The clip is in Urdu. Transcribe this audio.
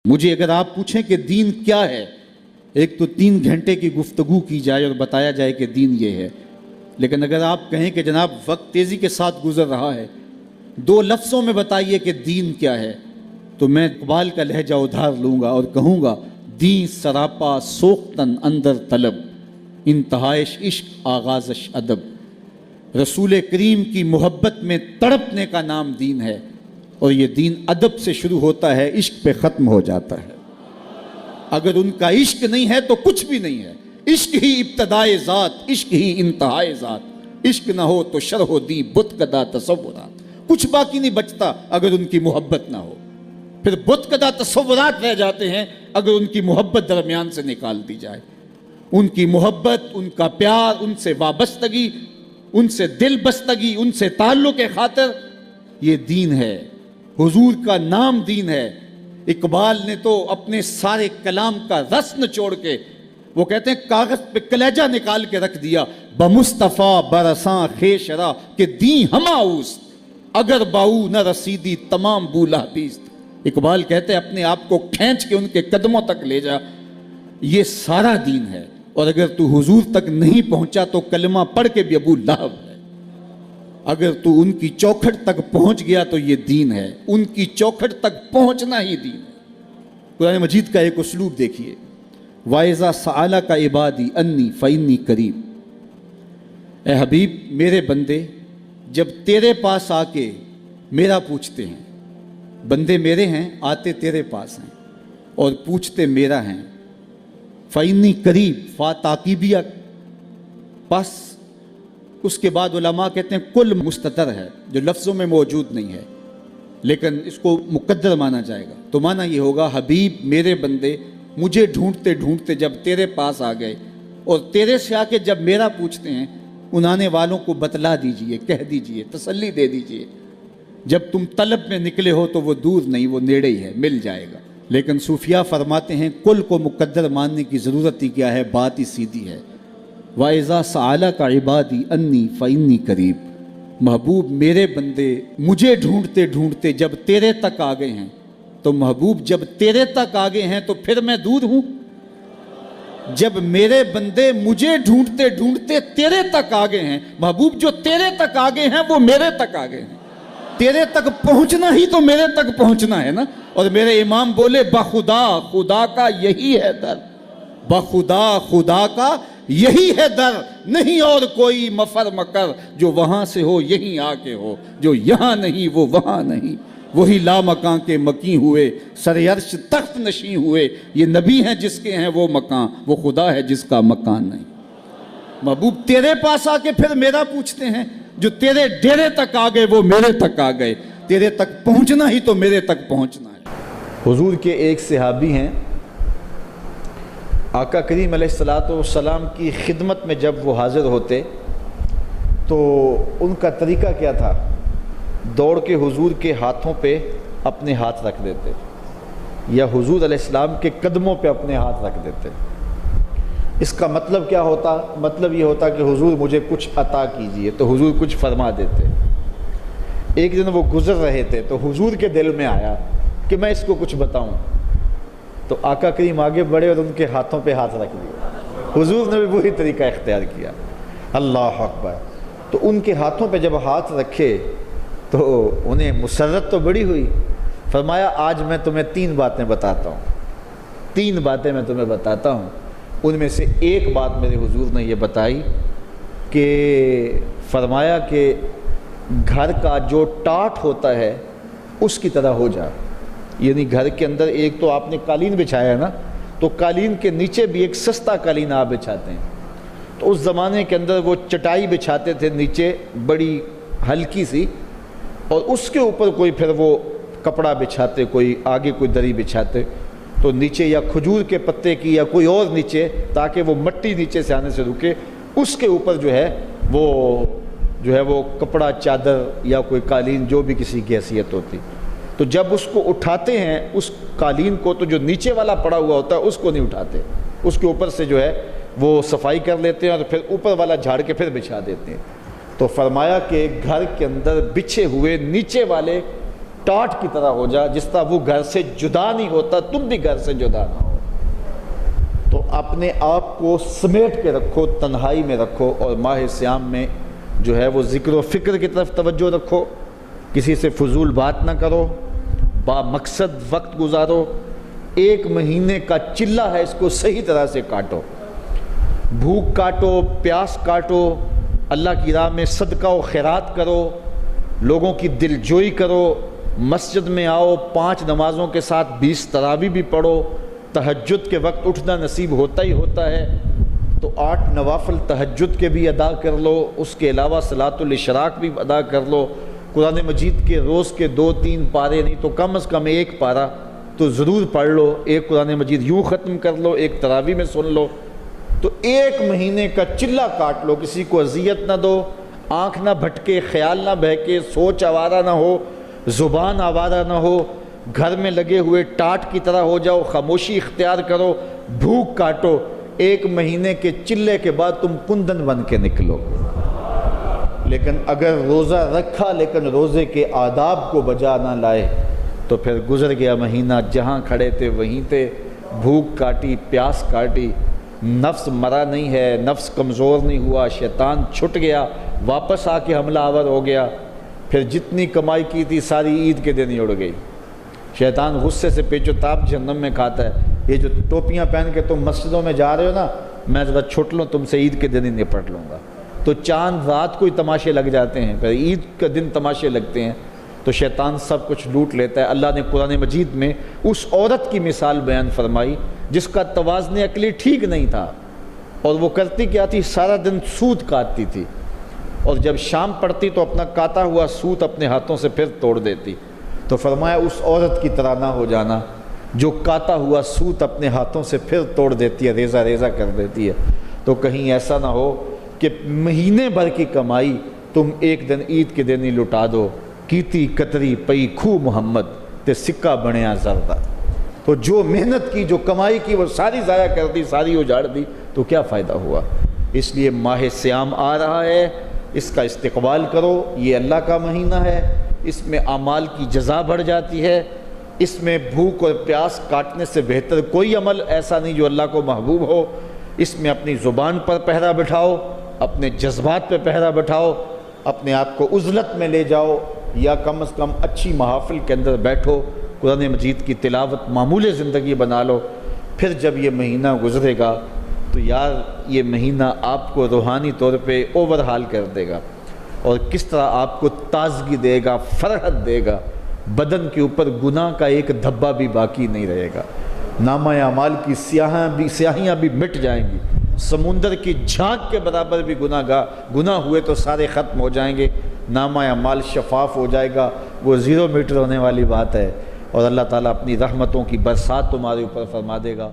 مجھے اگر آپ پوچھیں کہ دین کیا ہے، ایک تو 3 گھنٹے کی گفتگو کی جائے اور بتایا جائے کہ دین یہ ہے، لیکن اگر آپ کہیں کہ جناب وقت تیزی کے ساتھ گزر رہا ہے، 2 لفظوں میں بتائیے کہ دین کیا ہے، تو میں اقبال کا لہجہ ادھار لوں گا اور کہوں گا دین سراپا سوختن اندر طلب، انتہائش عشق آغازش ادب۔ رسول کریم کی محبت میں تڑپنے کا نام دین ہے، اور یہ دین ادب سے شروع ہوتا ہے، عشق پہ ختم ہو جاتا ہے۔ اگر ان کا عشق نہیں ہے تو کچھ بھی نہیں ہے۔ عشق ہی ابتدائے ذات، عشق ہی انتہائے ذات، عشق نہ ہو تو شرح و دی بت کدا تصورات، کچھ باقی نہیں بچتا اگر ان کی محبت نہ ہو، پھر بت کدا تصورات رہ جاتے ہیں اگر ان کی محبت درمیان سے نکال دی جائے۔ ان کی محبت، ان کا پیار، ان سے وابستگی، ان سے دل بستگی، ان سے تعلق خاطر، یہ دین ہے، حضور کا نام دین ہے۔ اقبال نے تو اپنے سارے کلام کا رس نچوڑ کے، وہ کہتے ہیں کاغذ پہ کلیجہ نکال کے رکھ دیا، بمصطفیٰ برساں خیشرا کہ دین ہما اوست، اگر باؤ نہ رسیدی تمام بولا بیست۔ اقبال کہتے ہیں اپنے آپ کو کھینچ کے ان کے قدموں تک لے جا، یہ سارا دین ہے، اور اگر تو حضور تک نہیں پہنچا تو کلمہ پڑھ کے بھی ابو لہب ہے۔ اگر تو ان کی چوکھٹ تک پہنچ گیا تو یہ دین ہے، ان کی چوکھٹ تک پہنچنا ہی دین ہے۔ قرآن مجید کا ایک اسلوب دیکھیے، وَإِذَا سَأَلَكَ عِبَادِي أَنِّي فَإِنِّي قَرِيب، اے حبیب میرے بندے جب تیرے پاس آ کے میرا پوچھتے ہیں، بندے میرے ہیں، آتے تیرے پاس ہیں اور پوچھتے میرا ہیں، فَإِنِّي قَرِيب، فا تاکیبیہ، پس اس کے بعد علماء کہتے ہیں کل مستتر ہے جو لفظوں میں موجود نہیں ہے، لیکن اس کو مقدر مانا جائے گا، تو مانا یہ ہوگا حبیب میرے بندے مجھے ڈھونڈتے ڈھونڈتے جب تیرے پاس آ گئے، اور تیرے سے آ کے جب میرا پوچھتے ہیں، ان آنے والوں کو بتلا دیجئے، کہہ دیجئے، تسلی دے دیجئے، جب تم طلب میں نکلے ہو تو وہ دور نہیں، وہ نیڑے ہی ہے، مل جائے گا۔ لیکن صوفیاء فرماتے ہیں کل کو مقدر ماننے کی ضرورت ہی کیا ہے، بات ہی سیدھی ہے۔ وَإِذَا سَأَلَكَ عِبَادِي أَنِّي فَإِنِّي قَرِيب، محبوب میرے بندے مجھے ڈھونڈتے ڈھونڈتے جب تیرے تک آ گئے ہیں، تو محبوب جب تیرے تک آ گئے ہیں تو پھر میں دور ہوں؟ جب میرے بندے مجھے ڈھونڈتے ڈھونڈتے تیرے تک آ گئے ہیں، محبوب جو تیرے تک آ گئے ہیں وہ میرے تک آ گئے ہیں، تیرے تک پہنچنا ہی تو میرے تک پہنچنا ہے نا۔ اور میرے امام بولے بخدا خدا کا یہی ہے در، بخدا خدا کا یہی ہے در، نہیں اور کوئی مفر مکر، جو وہاں سے ہو یہیں آ کے ہو، جو یہاں نہیں وہ وہاں نہیں، وہی لا مکان کے مکی ہوئے، سر عرش تخت نشیں ہوئے، یہ نبی ہیں جس کے ہیں وہ مکان، وہ خدا ہے جس کا مکان نہیں۔ محبوب تیرے پاس آ کے پھر میرا پوچھتے ہیں، جو تیرے ڈیرے تک آ گئے وہ میرے تک آ گئے، تیرے تک پہنچنا ہی تو میرے تک پہنچنا ہے۔ حضور کے ایک صحابی ہیں، آقا کریم علیہ السلام کی خدمت میں جب وہ حاضر ہوتے تو ان کا طریقہ کیا تھا، دوڑ کے حضور کے ہاتھوں پہ اپنے ہاتھ رکھ دیتے، یا حضور علیہ السلام کے قدموں پہ اپنے ہاتھ رکھ دیتے۔ اس کا مطلب کیا ہوتا؟ مطلب یہ ہوتا کہ حضور مجھے کچھ عطا کیجئے، تو حضور کچھ فرما دیتے۔ ایک دن وہ گزر رہے تھے تو حضور کے دل میں آیا کہ میں اس کو کچھ بتاؤں، تو آقا کریم آگے بڑھے اور ان کے ہاتھوں پہ ہاتھ رکھ دیا۔ حضور نے بھی وہی طریقہ اختیار کیا، اللہ اکبر۔ تو ان کے ہاتھوں پہ جب ہاتھ رکھے تو انہیں مسرت تو بڑی ہوئی، فرمایا آج میں تمہیں 3 باتیں بتاتا ہوں، 3 باتیں میں تمہیں بتاتا ہوں۔ ان میں سے ایک بات میرے حضور نے یہ بتائی کہ فرمایا کہ گھر کا جو ٹاٹ ہوتا ہے اس کی طرح ہو جا، یعنی گھر کے اندر ایک تو آپ نے قالین بچھایا ہے نا، تو قالین کے نیچے بھی ایک سستا قالین آپ بچھاتے ہیں، تو اس زمانے کے اندر وہ چٹائی بچھاتے تھے نیچے بڑی ہلکی سی، اور اس کے اوپر کوئی پھر وہ کپڑا بچھاتے، کوئی آگے کوئی دری بچھاتے، تو نیچے یا کھجور کے پتے کی یا کوئی اور نیچے، تاکہ وہ مٹی نیچے سے آنے سے رکے، اس کے اوپر جو ہے وہ کپڑا، چادر یا کوئی قالین جو بھی کسی کی حیثیت ہوتی، تو جب اس کو اٹھاتے ہیں اس قالین کو، تو جو نیچے والا پڑا ہوا ہوتا ہے اس کو نہیں اٹھاتے، اس کے اوپر سے جو ہے وہ صفائی کر لیتے ہیں اور پھر اوپر والا جھاڑ کے پھر بچھا دیتے ہیں۔ تو فرمایا کہ گھر کے اندر بچھے ہوئے نیچے والے ٹاٹ کی طرح ہو جا، جس طرح وہ گھر سے جدا نہیں ہوتا تم بھی گھر سے جدا نہ ہو۔ تو اپنے آپ کو سمیٹ کے رکھو، تنہائی میں رکھو، اور ماہ صیام میں جو ہے وہ ذکر و فکر کی طرف توجہ رکھو، کسی سے فضول بات نہ کرو، با مقصد وقت گزارو۔ ایک مہینے کا چلہ ہے، اس کو صحیح طرح سے کاٹو، بھوک کاٹو، پیاس کاٹو، اللہ کی راہ میں صدقہ و خیرات کرو، لوگوں کی دل جوئی کرو، مسجد میں آؤ، 5 نمازوں کے ساتھ 20 تراویح بھی پڑھو، تہجد کے وقت اٹھنا نصیب ہوتا ہی ہوتا ہے تو 8 نوافل تہجد کے بھی ادا کر لو، اس کے علاوہ صلاۃ الاشراق بھی ادا کر لو، قرآن مجید کے روز کے 2-3 پارے نہیں تو کم از کم 1 پارہ تو ضرور پڑھ لو، 1 قرآن مجید یوں ختم کر لو، 1 تراویح میں سن لو۔ تو 1 مہینے کا چلہ کاٹ لو، کسی کو اذیت نہ دو، آنکھ نہ بھٹکے، خیال نہ بہکے، سوچ آوارہ نہ ہو، زبان آوارہ نہ ہو، گھر میں لگے ہوئے ٹاٹ کی طرح ہو جاؤ، خاموشی اختیار کرو، بھوک کاٹو۔ 1 مہینے کے چلے کے بعد تم کندن بن کے نکلو۔ لیکن اگر روزہ رکھا لیکن روزے کے آداب کو بجا نہ لائے تو پھر گزر گیا مہینہ، جہاں کھڑے تھے وہیں تھے، بھوک کاٹی، پیاس کاٹی، نفس مرا نہیں ہے، نفس کمزور نہیں ہوا، شیطان چھٹ گیا، واپس آ کے حملہ آور ہو گیا، پھر جتنی کمائی کی تھی ساری عید کے دن ہی اڑ گئی۔ شیطان غصے سے پیچو تاب جہنم میں کھاتا ہے، یہ جو ٹوپیاں پہن کے تم مسجدوں میں جا رہے ہو نا، میں ذرا چھٹ لوں تم سے، عید کے دن ہی نپٹ لوں گا۔ تو چاند رات کو ہی تماشے لگ جاتے ہیں، پھر عید کے دن تماشے لگتے ہیں، تو شیطان سب کچھ لوٹ لیتا ہے۔ اللہ نے قرآن مجید میں اس عورت کی مثال بیان فرمائی جس کا توازن عقلی ٹھیک نہیں تھا، اور وہ کرتی کیا تھی، سارا دن سوت کاٹتی تھی، اور جب شام پڑتی تو اپنا کاٹا ہوا سوت اپنے ہاتھوں سے پھر توڑ دیتی۔ تو فرمایا اس عورت کی طرح نہ ہو جانا جو کاٹا ہوا سوت اپنے ہاتھوں سے پھر توڑ دیتی ہے، ریزہ ریزہ کر دیتی ہے۔ تو کہیں ایسا نہ ہو کہ مہینے بھر کی کمائی تم ایک دن عید کے دن ہی لٹا دو۔ کیتی کتری پئی کھو محمد تے سکہ بنیا زردہ۔ تو جو محنت کی، جو کمائی کی، وہ ساری ضائع کر دی، ساری اجاڑ دی، تو کیا فائدہ ہوا؟ اس لیے ماہ صیام آ رہا ہے، اس کا استقبال کرو، یہ اللہ کا مہینہ ہے، اس میں اعمال کی جزا بڑھ جاتی ہے، اس میں بھوک اور پیاس کاٹنے سے بہتر کوئی عمل ایسا نہیں جو اللہ کو محبوب ہو۔ اس میں اپنی زبان پر پہرا بٹھاؤ، اپنے جذبات پہ پہرا بٹھاؤ، اپنے آپ کو عزلت میں لے جاؤ، یا کم از کم اچھی محافل کے اندر بیٹھو، قرآن مجید کی تلاوت معمول زندگی بنا لو۔ پھر جب یہ مہینہ گزرے گا تو یار یہ مہینہ آپ کو روحانی طور پہ اوورہال کر دے گا، اور کس طرح آپ کو تازگی دے گا، فرحت دے گا، بدن کے اوپر گناہ کا ایک دھبا بھی باقی نہیں رہے گا، نامہ اعمال کی سیاہیاں بھی مٹ جائیں گی، سمندر کی جھانک کے برابر بھی گناہ ہوئے تو سارے ختم ہو جائیں گے، نامہ اعمال شفاف ہو جائے گا، وہ 0 میٹر ہونے والی بات ہے، اور اللہ تعالیٰ اپنی رحمتوں کی برسات تمہارے اوپر فرما دے گا۔